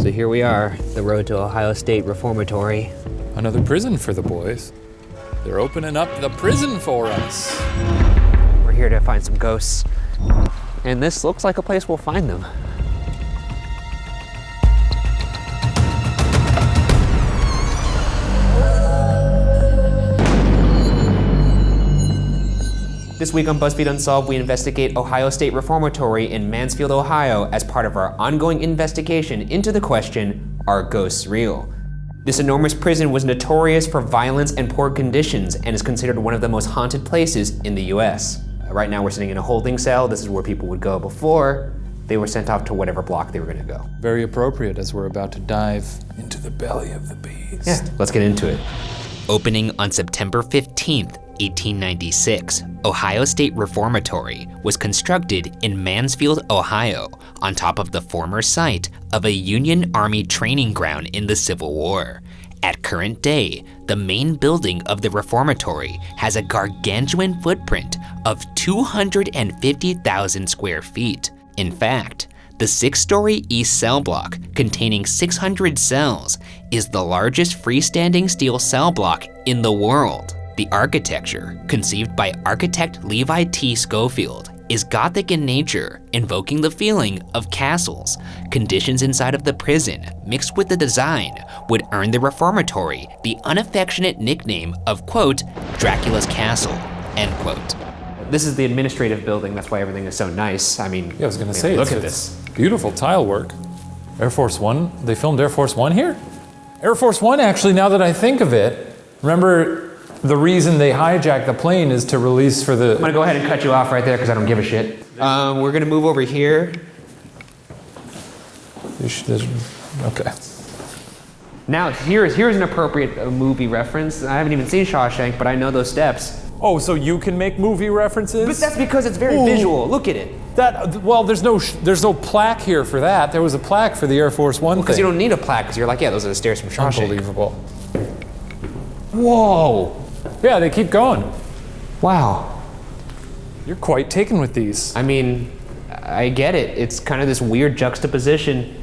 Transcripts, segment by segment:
So here we are, the road to Ohio State Reformatory. Another prison for the boys. They're opening up the prison for us. We're here to find some ghosts. And this looks like a place we'll find them. This week on BuzzFeed Unsolved, we investigate Ohio State Reformatory in Mansfield, Ohio, as part of our ongoing investigation into the question, are ghosts real? This enormous prison was notorious for violence and poor conditions and is considered one of the most haunted places in the US. Right now we're sitting in a holding cell. This is where people would go before they were sent off to whatever block they were gonna go. Very appropriate as we're about to dive into the belly of the beast. Yeah, let's get into it. Opening on September 15th, 1896, Ohio State Reformatory was constructed in Mansfield, Ohio, on top of the former site of a Union Army training ground in the Civil War. At current day, the main building of the Reformatory has a gargantuan footprint of 250,000 square feet. In fact, the 6-story east cell block, containing 600 cells, is the largest freestanding steel cell block in the world. The architecture, conceived by architect Levi T. Schofield, is Gothic in nature, invoking the feeling of castles. Conditions inside of the prison, mixed with the design, would earn the Reformatory the unaffectionate nickname of, quote, Dracula's Castle, end quote. This is the administrative building, that's why everything is so nice. I mean, Yeah, I was gonna say, look at this. Beautiful tile work. Air Force One, they filmed Air Force One here? Air Force One, actually, now that I think of it, remember the reason they hijacked the plane is to release for the... I'm gonna go ahead and cut you off right there because I don't give a shit. We're gonna move over here. Okay. Now, here's an appropriate movie reference. I haven't even seen Shawshank, but I know those steps. Oh, so you can make movie references? But that's because it's very visual. Look at it. Well, there's no plaque here for that. There was a plaque for the Air Force One thing. Because you don't need a plaque, because you're like, yeah, those are the stairs from Shawshank. Unbelievable. Whoa. Yeah, they keep going. Wow. You're quite taken with these. I mean, I get it. It's kind of this weird juxtaposition.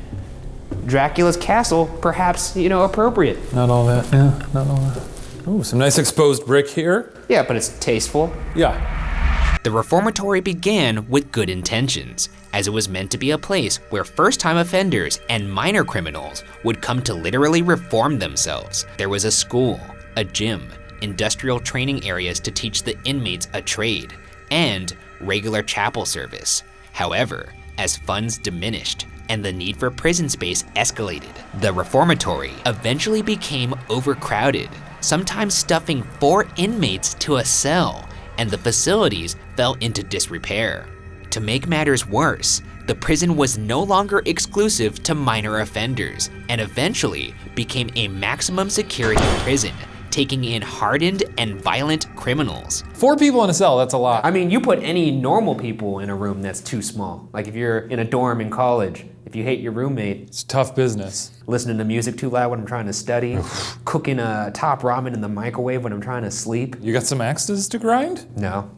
Dracula's castle, perhaps, appropriate. Not all that, yeah, not all that. Ooh, some nice exposed brick here. Yeah, but it's tasteful. Yeah. The Reformatory began with good intentions, as it was meant to be a place where first-time offenders and minor criminals would come to literally reform themselves. There was a school, a gym, industrial training areas to teach the inmates a trade, and regular chapel service. However, as funds diminished and the need for prison space escalated, the Reformatory eventually became overcrowded, sometimes stuffing 4 inmates to a cell, and the facilities fell into disrepair. To make matters worse, the prison was no longer exclusive to minor offenders, and eventually became a maximum security prison, taking in hardened and violent criminals. 4 people in a cell, that's a lot. I mean, you put any normal people in a room that's too small. Like if you're in a dorm in college, if you hate your roommate. It's tough business. Listening to music too loud when I'm trying to study, cooking a top ramen in the microwave when I'm trying to sleep. You got some axes to grind? No.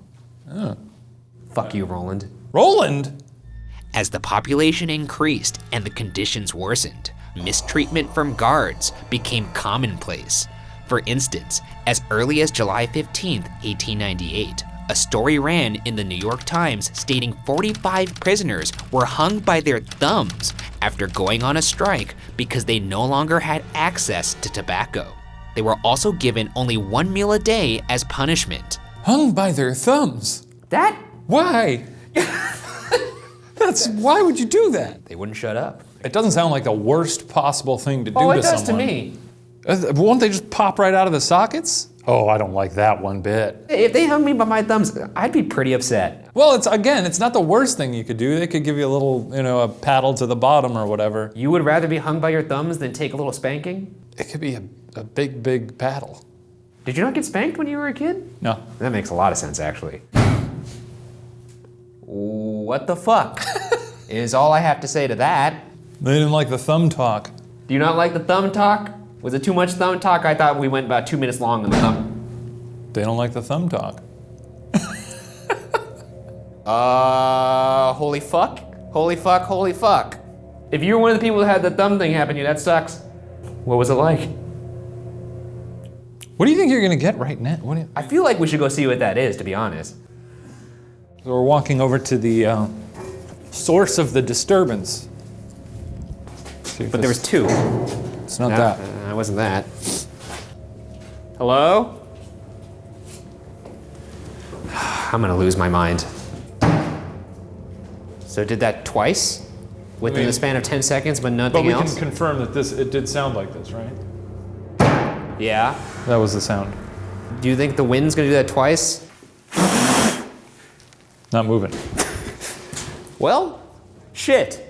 Oh. Fuck you, Roland. Roland? As the population increased and the conditions worsened, mistreatment from guards became commonplace. For instance, as early as July 15th, 1898, a story ran in the New York Times stating 45 prisoners were hung by their thumbs after going on a strike because they no longer had access to tobacco. They were also given only 1 meal a day as punishment. Hung by their thumbs? That? Why? Why would you do that? They wouldn't shut up. It doesn't sound like the worst possible thing to do Oh, to it does someone. to me. Won't they just pop right out of the sockets? Oh, I don't like that one bit. If they hung me by my thumbs, I'd be pretty upset. Well, it's not the worst thing you could do. They could give you a little, a paddle to the bottom or whatever. You would rather be hung by your thumbs than take a little spanking? It could be a big, big paddle. Did you not get spanked when you were a kid? No. That makes a lot of sense, actually. What the fuck is all I have to say to that. They didn't like the thumb talk. Do you not like the thumb talk? Was it too much thumb talk? I thought we went about 2 minutes long on the thumb. They don't like the thumb talk. Holy fuck? Holy fuck, holy fuck. If you were one of the people that had the thumb thing happen to you, that sucks. What was it like? What do you think you're gonna get right now? I feel like we should go see what that is, to be honest. So we're walking over to the source of the disturbance. But there was two. It's not that. It wasn't that. Hello? I'm gonna lose my mind. So it did that twice? Within the span of 10 seconds, but nothing else? But we can confirm that it did sound like this, right? Yeah. That was the sound. Do you think the wind's gonna do that twice? Not moving. Well, shit.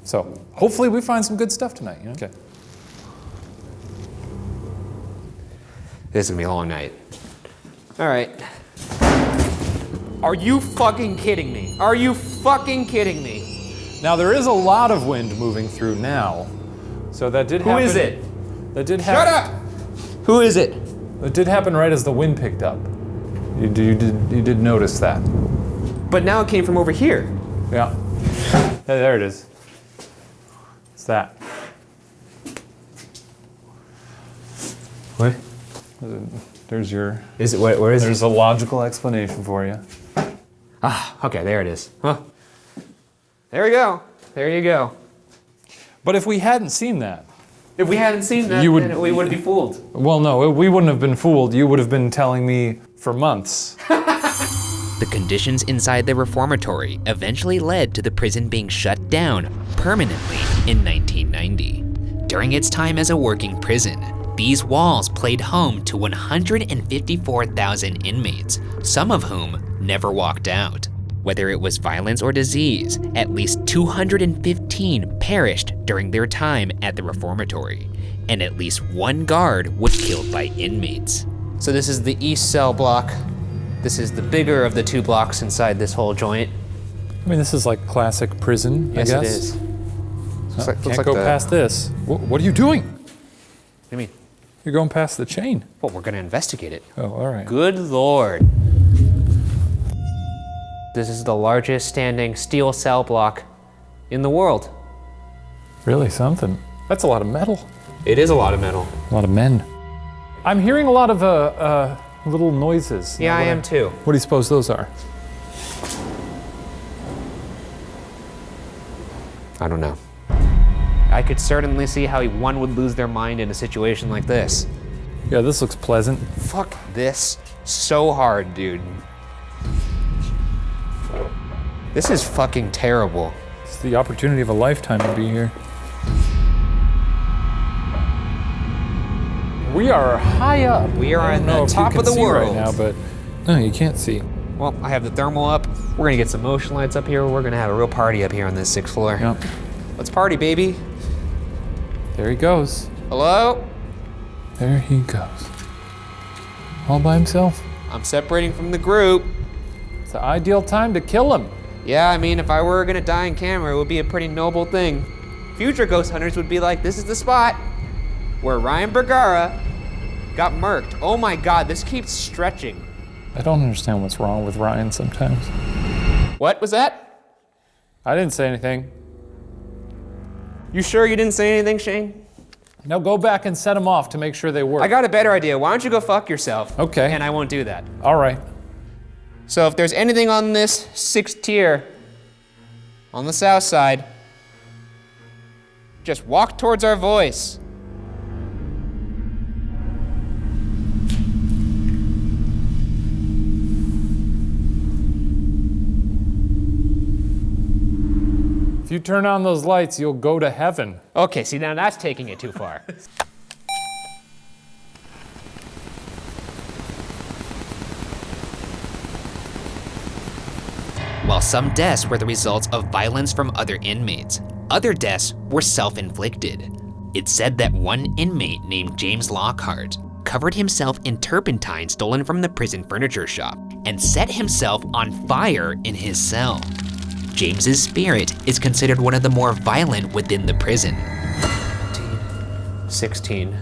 So hopefully we find some good stuff tonight. You know? Okay. This is gonna be a long night. All right. Are you fucking kidding me? Are you fucking kidding me? Now there is a lot of wind moving through now, so that did happen. Who is it? That did happen. Shut up! Who is it? It did happen right as the wind picked up. You did notice that. But now it came from over here. Yeah. Hey, there it is. It's that. What? There's your. Is it? Where is it? There's a logical explanation for you. Ah, okay, there it is. Huh. There we go. There you go. But if we hadn't seen that. If we hadn't seen that, then we would be fooled. Well, no, we wouldn't have been fooled. You would have been telling me for months. The conditions inside the reformatory eventually led to the prison being shut down permanently in 1990. During its time as a working prison, these walls played home to 154,000 inmates, some of whom never walked out. Whether it was violence or disease, at least 215 perished during their time at the reformatory, and at least one guard was killed by inmates. So this is the east cell block. This is the bigger of the two blocks inside this whole joint. I mean, this is like classic prison, I guess. Yes, it is. Can't go past this. What are you doing? What do you mean? You're going past the chain. Well, we're gonna investigate it. Oh, all right. Good Lord. This is the largest standing steel cell block in the world. Really something. That's a lot of metal. It is a lot of metal. A lot of men. I'm hearing a lot of little noises. Yeah, I am too. What do you suppose those are? I don't know. I could certainly see how one would lose their mind in a situation like this. Yeah, this looks pleasant. Fuck this so hard, dude. This is fucking terrible. It's the opportunity of a lifetime to be here. We are high up. We are at the top of the world right now, but no, you can't see. Well, I have the thermal up. We're gonna get some motion lights up here. We're gonna have a real party up here on this 6th floor. Yep. Let's party, baby. There he goes. Hello? There he goes. All by himself. I'm separating from the group. It's the ideal time to kill him. Yeah, I mean, if I were gonna die in camera, it would be a pretty noble thing. Future ghost hunters would be like, this is the spot where Ryan Bergara got murked. Oh my God, this keeps stretching. I don't understand what's wrong with Ryan sometimes. What was that? I didn't say anything. You sure you didn't say anything, Shane? Now go back and set them off to make sure they work. I got a better idea. Why don't you go fuck yourself? Okay. And I won't do that. All right. So if there's anything on this 6th tier, on the south side, just walk towards our voice. If you turn on those lights, you'll go to heaven. Okay, see, now that's taking it too far. While some deaths were the results of violence from other inmates, other deaths were self-inflicted. It's said that one inmate named James Lockhart covered himself in turpentine stolen from the prison furniture shop and set himself on fire in his cell. James's spirit is considered one of the more violent within the prison. 16,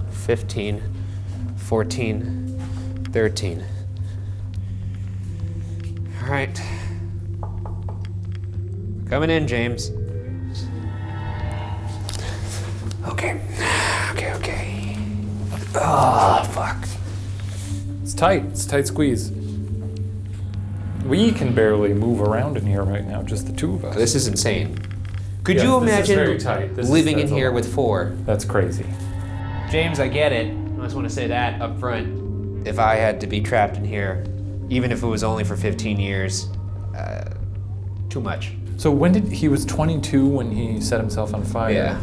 15, 14, 13. All right. Coming in, James. Okay. Oh, fuck. It's tight squeeze. We can barely move around in here right now, just the two of us. This is insane. Could Yes, you this is imagine very tight. living in That's a here lot. with 4? That's crazy. James, I get it. I just want to say that up front. If I had to be trapped in here, even if it was only for 15 years, too much. So when did he was 22 when he set himself on fire? Yeah.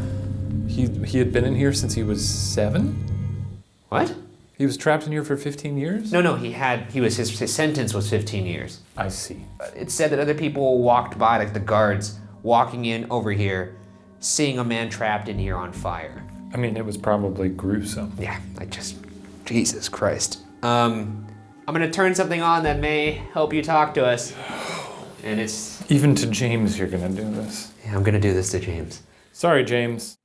He had been in here since he was 7? What? He was trapped in here for 15 years? No, his sentence was 15 years. I see. It said that other people walked by, like the guards, walking in over here, seeing a man trapped in here on fire. I mean, it was probably gruesome. Yeah, Jesus Christ. I'm gonna turn something on that may help you talk to us. And it's... Even to James, you're gonna do this. Yeah, I'm gonna do this to James. Sorry, James.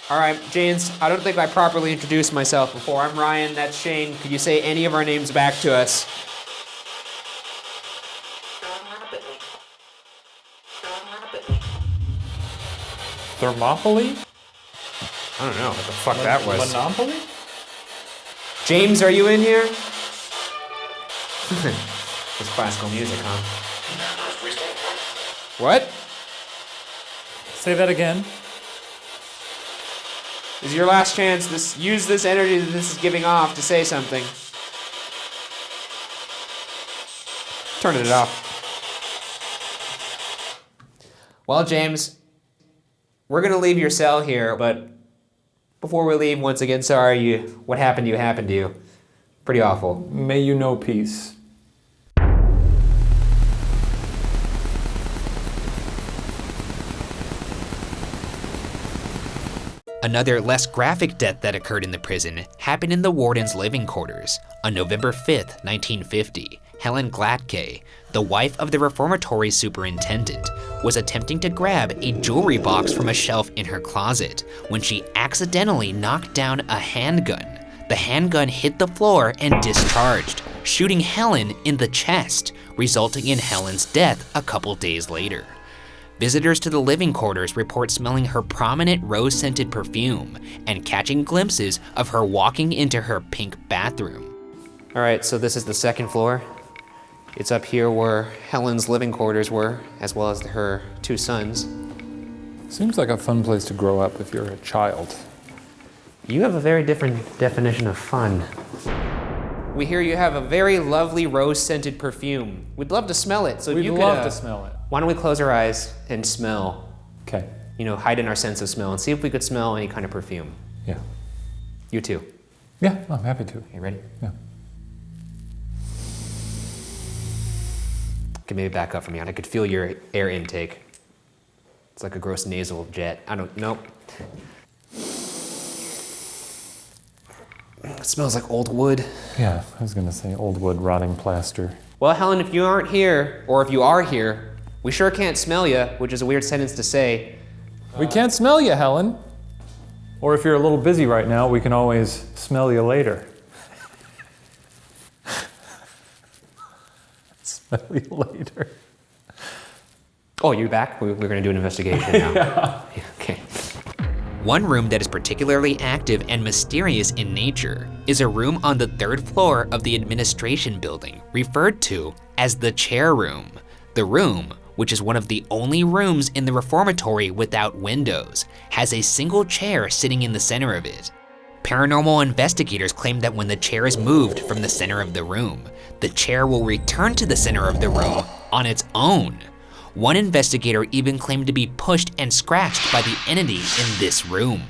All right, James, I don't think I properly introduced myself before. I'm Ryan, that's Shane. Could you say any of our names back to us? Thermopylae? I don't know what the fuck that was. Monopoly? James, are you in here? It's classical music, huh? What? Say that again. This is your last chance. Use this energy that this is giving off to say something. Turning it off. Well, James, we're gonna leave your cell here, but before we leave, once again, sorry what happened to you. Pretty awful. May you know peace. Another less graphic death that occurred in the prison happened in the warden's living quarters. On November 5th, 1950, Helen Gladk, the wife of the Reformatory superintendent, was attempting to grab a jewelry box from a shelf in her closet when she accidentally knocked down a handgun. The handgun hit the floor and discharged, shooting Helen in the chest, resulting in Helen's death a couple days later. Visitors to the living quarters report smelling her prominent rose-scented perfume and catching glimpses of her walking into her pink bathroom. All right, so this is the second floor. It's up here where Helen's living quarters were, as well as her 2 sons. Seems like a fun place to grow up if you're a child. You have a very different definition of fun. We hear you have a very lovely rose-scented perfume. We'd love to smell it, so if We'd you could... love to smell it. Why don't we close our eyes and smell, Okay. hide in our sense of smell and see if we could smell any kind of perfume. Yeah. You too. Yeah, I'm happy to. You ready? Yeah. Okay, maybe back up for me. I could feel your air intake. It's like a gross nasal jet. Nope. It smells like old wood. Yeah, I was gonna say old wood rotting plaster. Well, Helen, if you aren't here, or if you are here, we sure can't smell you, which is a weird sentence to say. We can't smell you, Helen. Or if you're a little busy right now, we can always smell you later. Smell you later. Oh, you're back? We're gonna do an investigation now. Yeah. Okay. One room that is particularly active and mysterious in nature is a room on the 3rd floor of the administration building, referred to as the chair room. The room, which is one of the only rooms in the reformatory without windows, has a single chair sitting in the center of it. Paranormal investigators claim that when the chair is moved from the center of the room, the chair will return to the center of the room on its own. One investigator even claimed to be pushed and scratched by the entity in this room.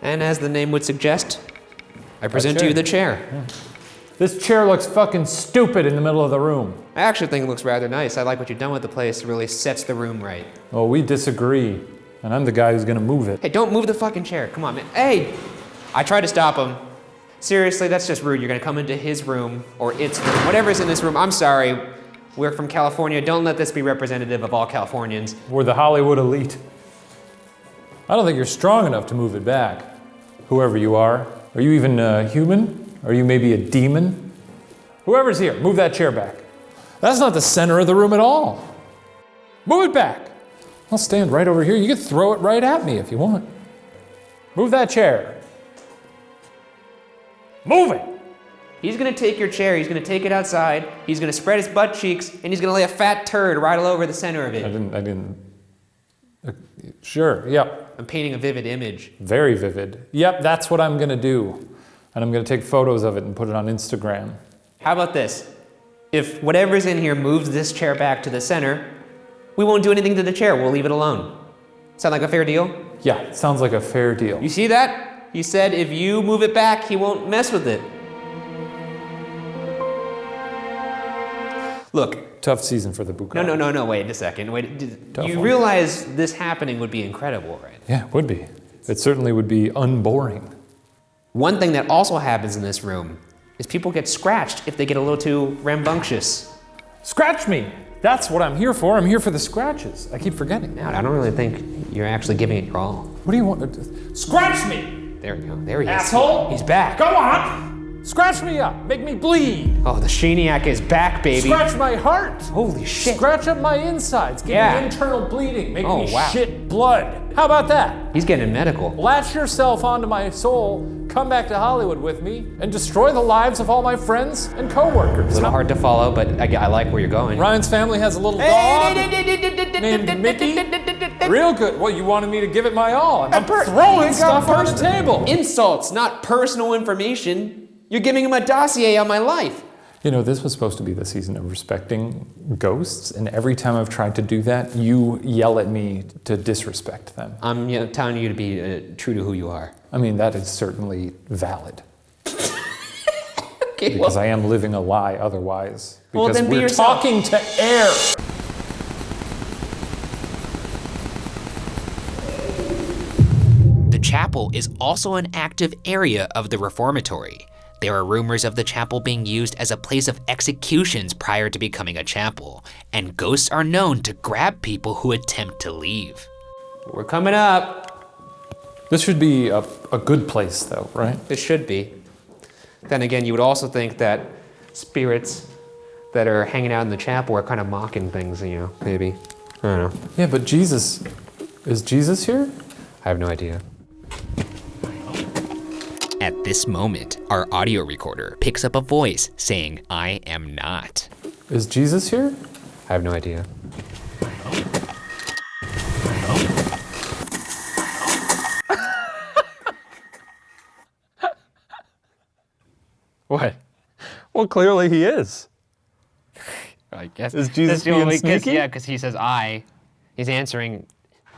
And as the name would suggest, I present to you the chair. Yeah. This chair looks fucking stupid in the middle of the room. I actually think it looks rather nice. I like what you've done with the place. It really sets the room right. Well, we disagree, and I'm the guy who's gonna move it. Hey, don't move the fucking chair. Come on, man. Hey! I tried to stop him. Seriously, that's just rude. You're gonna come into his room, or its room, whatever's in this room. I'm sorry. We're from California. Don't let this be representative of all Californians. We're the Hollywood elite. I don't think you're strong enough to move it back. Whoever you are. Are you even human? Are you maybe a demon? Whoever's here, move that chair back. That's not the center of the room at all. Move it back. I'll stand right over here. You can throw it right at me if you want. Move that chair. Move it. He's gonna take your chair, he's gonna take it outside, he's gonna spread his butt cheeks, and he's gonna lay a fat turd right all over the center of it. I didn't. Sure, yep. I'm painting a vivid image. Very vivid. Yep, that's what I'm gonna do. And I'm gonna take photos of it and put it on Instagram. How about this? If whatever's in here moves this chair back to the center, we won't do anything to the chair, we'll leave it alone. Sound like a fair deal? Yeah, sounds like a fair deal. You see that? He said if you move it back, he won't mess with it. Look. Tough season for the Bukkake. No, wait a second. Tough You one. realize this happening would be incredible, right? Yeah, it would be. It certainly would be unboring. One thing that also happens in this room is people get scratched if they get a little too rambunctious. Scratch me! That's what I'm here for. I'm here for the scratches. I keep forgetting. Now, I don't really think you're actually giving it your all. What do you want? Scratch me! There we go. There he is. Asshole! He's back. Go on! Scratch me up! Make me bleed! Oh, the Shaniac is back, baby. Scratch my heart! Holy shit. Scratch up my insides. Give me internal bleeding. Make me wow. shit blood. How about that? He's getting medical. Latch yourself onto my soul, come back to Hollywood with me, and destroy the lives of all my friends and coworkers. A little hard to follow, but I like where you're going. Ryan's family has a little dog named Mickey. Real good. Well, you wanted me to give it my all. I'm throwing stuff on the table. Insults, not personal information. You're giving him a dossier on my life. You know, this was supposed to be the season of respecting ghosts, and every time I've tried to do that, you yell at me to disrespect them. I'm telling you to be true to who you are. I mean, that is certainly valid. Okay, Because I am living a lie otherwise. Well, Because then be we're yourself. talking to air. The chapel is also an active area of the Reformatory. There are rumors of the chapel being used as a place of executions prior to becoming a chapel, and ghosts are known to grab people who attempt to leave. We're coming up. This should be a good place, though, right? It should be. Then again, you would also think that spirits that are hanging out in the chapel are kind of mocking things, you know, maybe. I don't know. Yeah, but Jesus, is Jesus here? I have no idea. At this moment, our audio recorder picks up a voice saying, "I am not." Is Jesus here? I have no idea. What? Well, clearly he is. I guess. Is Jesus being sneaky? Yeah, because he says I. He's answering.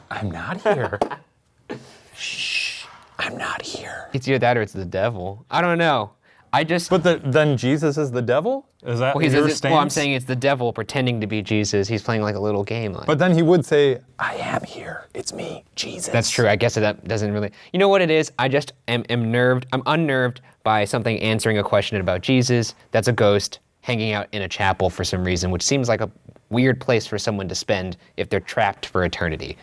I'm not here. Shh. I'm not here. It's either that or it's the devil. I don't know. I just. But then Jesus is the devil? Is that well, he your says stance? well, I'm saying it's the devil pretending to be Jesus. He's playing like a little game. Like. But then he would say, I am here. It's me, Jesus. That's true. I guess that doesn't really. You know what it is? I just am nerved. I'm unnerved by something answering a question about Jesus. That's a ghost hanging out in a chapel for some reason, which seems like a weird place for someone to spend if they're trapped for eternity.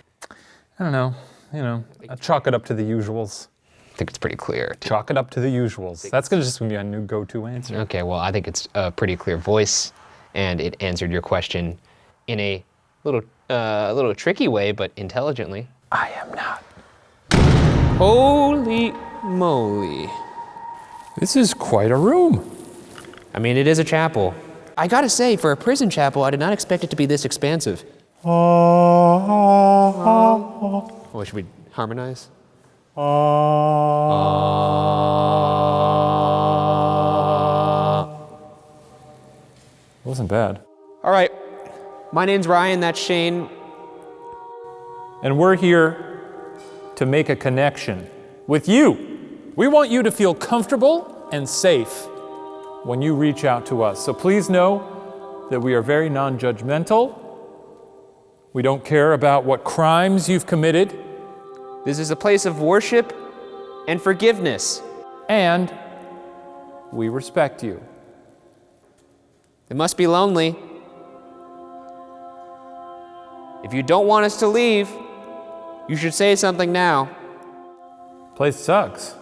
I don't know. You know, chalk it up to the usuals. I think it's pretty clear. Chalk it up to the usuals. That's gonna just be a new go-to answer. Okay, well, I think it's a pretty clear voice, and it answered your question in a little tricky way, but intelligently. I am not. Holy moly. This is quite a room. I mean, it is a chapel. I gotta say, for a prison chapel, I did not expect it to be this expansive. Oh, should we harmonize? Wasn't bad. All right, my name's Ryan, that's Shane. And we're here to make a connection with you. We want you to feel comfortable and safe when you reach out to us. So please know that we are very non-judgmental. We don't care about what crimes you've committed. This is a place of worship and forgiveness. And we respect you. It must be lonely. If you don't want us to leave, you should say something now. Place sucks.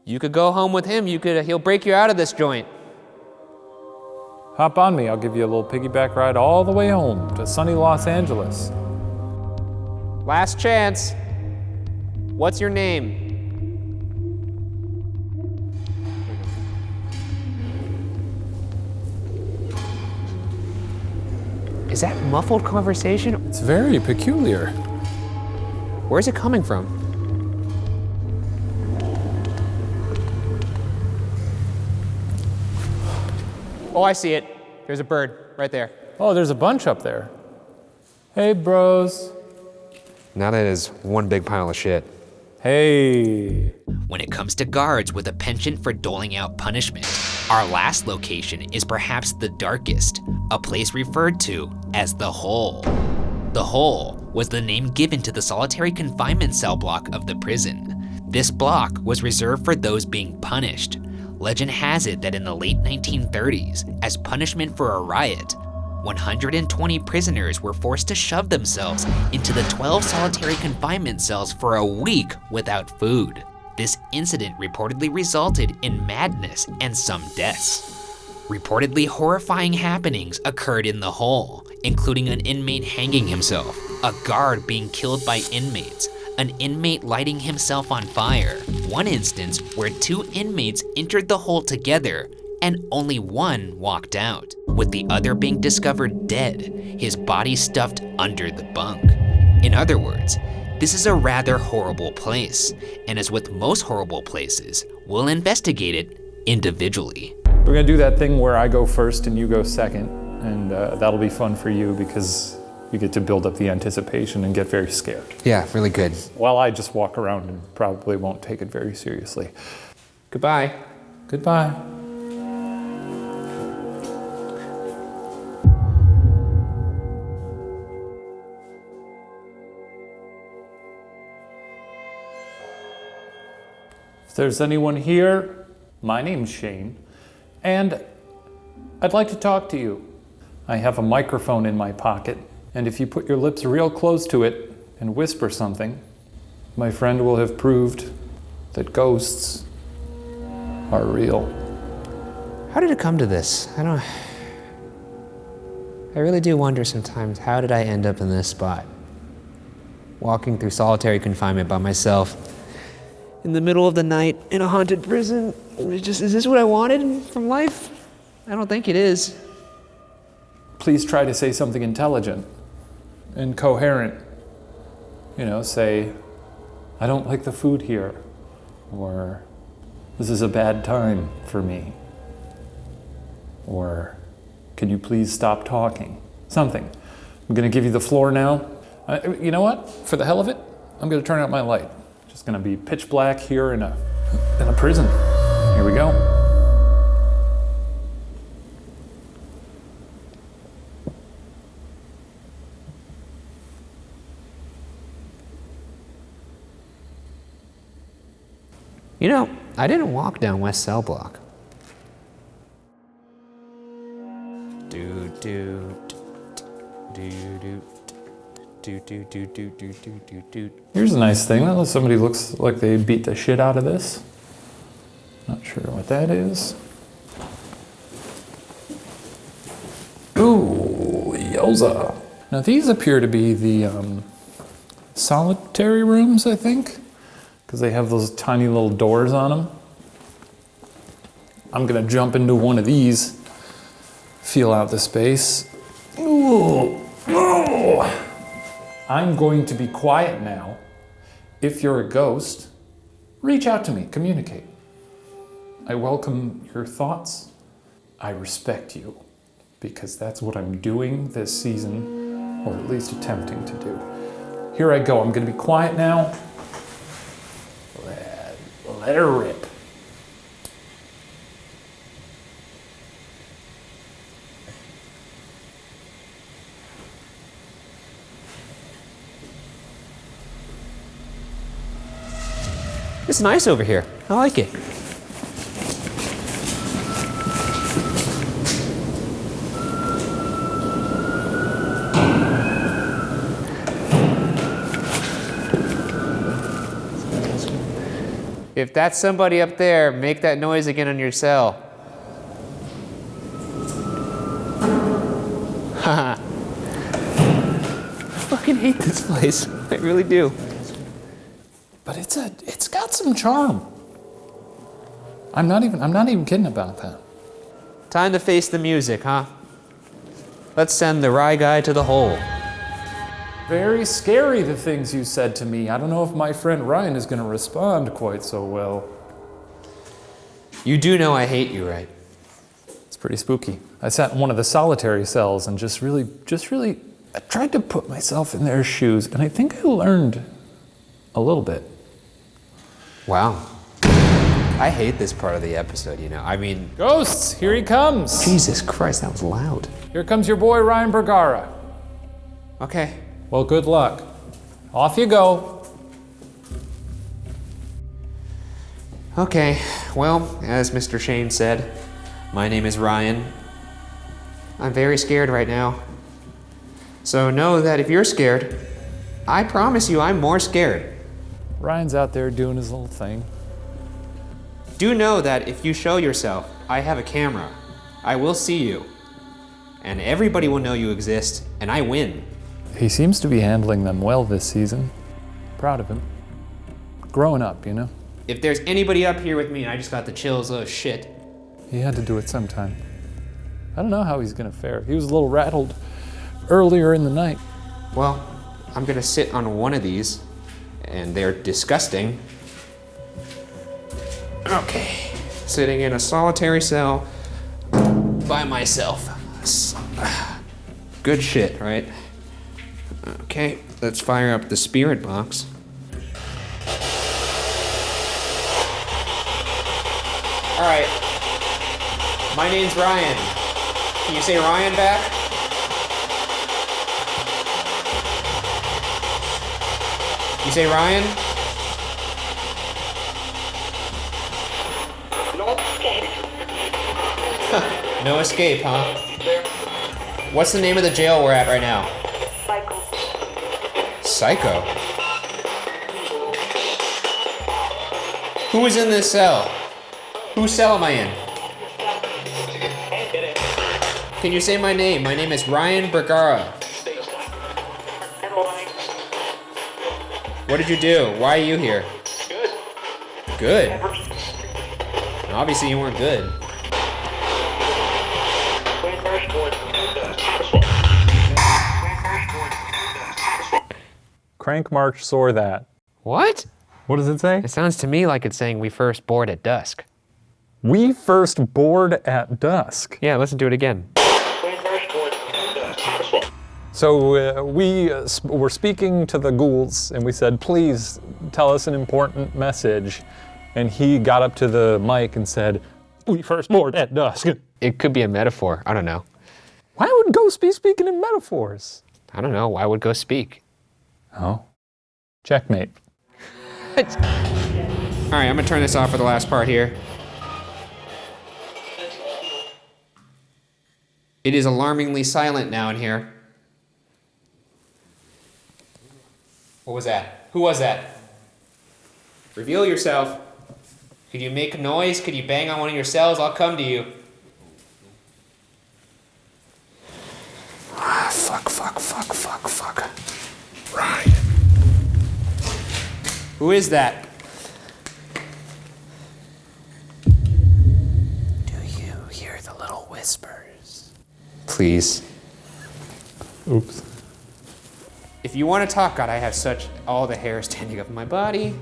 You could go home with him. He'll break you out of this joint. Hop on me, I'll give you a little piggyback ride all the way home to sunny Los Angeles. Last chance. What's your name? Is that muffled conversation? It's very peculiar. Where's it coming from? Oh, I see it. There's a bird right there. Oh, there's a bunch up there. Hey, bros. Now that is one big pile of shit. Hey. When it comes to guards with a penchant for doling out punishment, our last location is perhaps the darkest, a place referred to as the Hole. The Hole was the name given to the solitary confinement cell block of the prison. This block was reserved for those being punished. Legend has it that in the late 1930s, as punishment for a riot, 120 prisoners were forced to shove themselves into the 12 solitary confinement cells for a week without food. This incident reportedly resulted in madness and some deaths. Reportedly horrifying happenings occurred in the Hole, including an inmate hanging himself, a guard being killed by inmates, an inmate lighting himself on fire, one instance where 2 inmates entered the Hole together and only one walked out, with the other being discovered dead, his body stuffed under the bunk. In other words, this is a rather horrible place, and as with most horrible places, we'll investigate it individually. We're gonna do that thing where I go first and you go second, and that'll be fun for you because you get to build up the anticipation and get very scared. Yeah, really good. While I just walk around and probably won't take it very seriously. Goodbye. Goodbye. If there's anyone here, my name's Shane, and I'd like to talk to you. I have a microphone in my pocket, and if you put your lips real close to it and whisper something, my friend will have proved that ghosts are real. How did it come to this? I really do wonder sometimes, how did I end up in this spot? Walking through solitary confinement by myself, in the middle of the night, in a haunted prison. Is this what I wanted from life? I don't think it is. Please try to say something intelligent and coherent. You know, say, I don't like the food here, or this is a bad time for me, or can you please stop talking? Something. I'm gonna give you the floor now. You know what? For the hell of it, I'm gonna turn out my light. Just gonna be pitch black here in a prison. Here we go. You know, I didn't walk down West Cellblock. Here's a nice thing. That somebody looks like they beat the shit out of this. Not sure what that is. Ooh, yowza. Now these appear to be the solitary rooms, I think, because they have those tiny little doors on them. I'm gonna jump into one of these, feel out the space. Ooh. Oh. I'm going to be quiet now. If you're a ghost, reach out to me, communicate. I welcome your thoughts. I respect you, because that's what I'm doing this season, or at least attempting to do. Here I go, I'm gonna be quiet now. Let her rip. It's nice over here. I like it. If that's somebody up there, make that noise again on your cell. fucking hate this place. I really do. But it's got some charm. I'm not even kidding about that. Time to face the music, huh? Let's send the Rye Guy to the hole. Very scary, the things you said to me. I don't know if my friend Ryan is going to respond quite so well. You do know I hate you, right? It's pretty spooky. I sat in one of the solitary cells and just really, I tried to put myself in their shoes, and I think I learned a little bit. Wow. I hate this part of the episode, you know. I mean... Ghosts, here he comes. Jesus Christ, that was loud. Here comes your boy, Ryan Bergara. Okay. Well, good luck. Off you go. Okay, well, as Mr. Shane said, my name is Ryan. I'm very scared right now. So know that if you're scared, I promise you I'm more scared. Ryan's out there doing his little thing. Do know that if you show yourself, I have a camera. I will see you. And everybody will know you exist, and I win. He seems to be handling them well this season. Proud of him. Growing up, you know? If there's anybody up here with me and I just got the chills, oh shit. He had to do it sometime. I don't know how he's gonna fare. He was a little rattled earlier in the night. Well, I'm gonna sit on one of these, and they're disgusting. Okay, sitting in a solitary cell by myself. Good shit, right? Okay, let's fire up the spirit box. All right, my name's Ryan. Can you say Ryan back? You say Ryan? No escape, huh? What's the name of the jail we're at right now? Psycho? Who is in this cell? Whose cell am I in? Can you say my name? My name is Ryan Bergara. What did you do? Why are you here? Good. Obviously you weren't good. Crank March saw that. What? What does it say? It sounds to me like it's saying we first board at dusk. We first board at dusk. Yeah, listen to it again. So we were speaking to the ghouls and we said, please tell us an important message. And he got up to the mic and said, we first board at dusk. It could be a metaphor. I don't know. Why would ghosts be speaking in metaphors? I don't know. Why would ghosts speak? Oh. Checkmate. All right, I'm gonna turn this off for the last part here. It is alarmingly silent now in here. What was that? Who was that? Reveal yourself. Could you make a noise? Could you bang on one of your cells? I'll come to you. Fuck. Ryan. Who is that? Do you hear the little whispers? Please. Oops. If you want to talk, God, I have all the hair standing up in my body.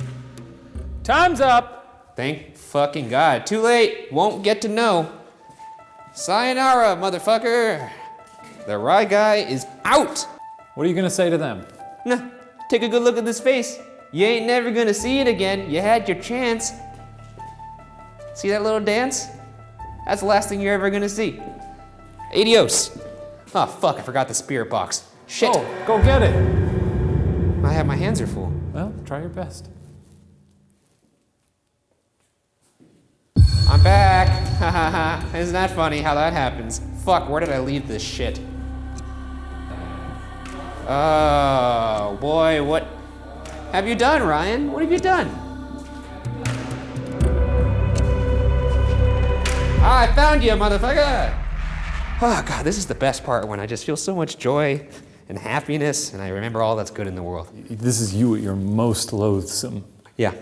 Time's up. Thank fucking God. Too late. Won't get to know. Sayonara, motherfucker. The Rye Guy is out. What are you gonna say to them? Nah, take a good look at this face. You ain't never gonna see it again. You had your chance. See that little dance? That's the last thing you're ever gonna see. Adios. Oh fuck, I forgot the spirit box. Shit. Oh, go get it. My hands are full. Well, try your best. I'm back. Ha ha ha. Isn't that funny how that happens? Fuck, where did I leave this shit? Oh boy, what have you done, Ryan? What have you done? Ah, I found you, motherfucker! Oh God, this is the best part when I just feel so much joy and happiness, and I remember all that's good in the world. This is you at your most loathsome. Yeah.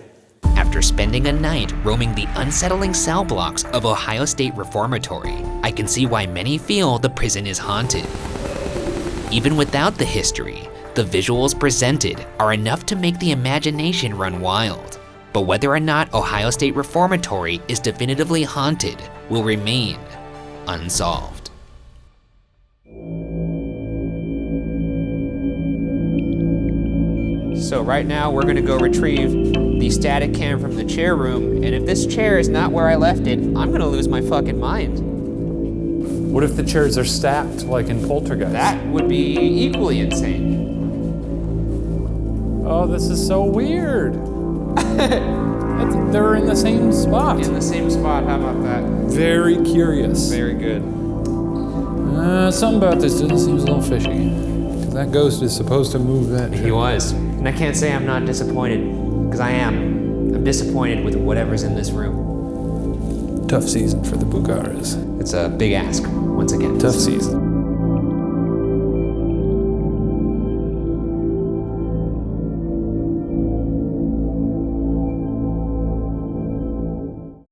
After spending a night roaming the unsettling cell blocks of Ohio State Reformatory, I can see why many feel the prison is haunted. Even without the history, the visuals presented are enough to make the imagination run wild. But whether or not Ohio State Reformatory is definitively haunted will remain unsolved. So right now we're gonna go retrieve the static cam from the chair room, and if this chair is not where I left it, I'm gonna lose my fucking mind. What if the chairs are stacked like in Poltergeist? That would be equally insane. Oh, this is so weird. They're in the same spot. In the same spot, how about that? Very curious. Very good. Something about this doesn't seem a little fishy. That ghost is supposed to move that chair. He was. And I can't say I'm not disappointed, because I am. I'm disappointed with whatever's in this room. Tough season for the Bugaras. It's a big ask, once again. Tough season.